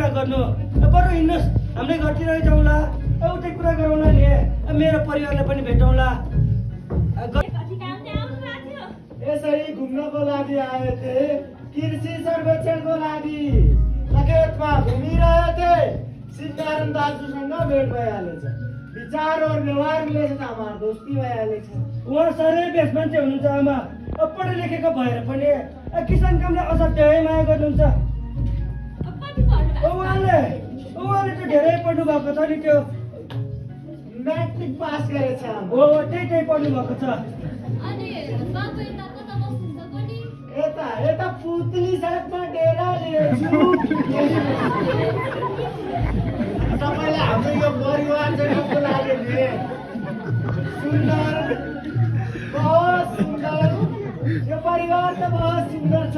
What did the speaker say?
कुरा गर्नु बरु हिँड्नुहोस् हाम्रै घरतिर जाउँला उतै कुरा गरौँला नि मेरो परिवारलाई पनि भेटौँला यसरी घुम्नको लागि आए थिए कृषि सर्वेक्षणको लागि खेतमा घुमिरहे थिए सिद्धार्थ दाजुसँग भेट भइहालेछ विचार और व्यवहार मिलेछ आमा दोस्ती भइहालेछ उहाँ साह्रै बेस मान्छे हुनुहुन्छ आमा पढे लेखेको भएर पनि किसान कामलाई असाध्यै माया गर्नुहुन्छ उहाँले त धेरै पढ्नु भएको छ नि त्यो म्याट्रिक पास गरेछ आमा हो त्यही पढ्नु भएको छ यता यता पुतली सडकमा डेरा लिएछु तपाईँले हाम्रो यो परिवार जगतको लागि नि सुन्दर बहुत सुन्दर यो परिवार त बहुत सुन्दर छ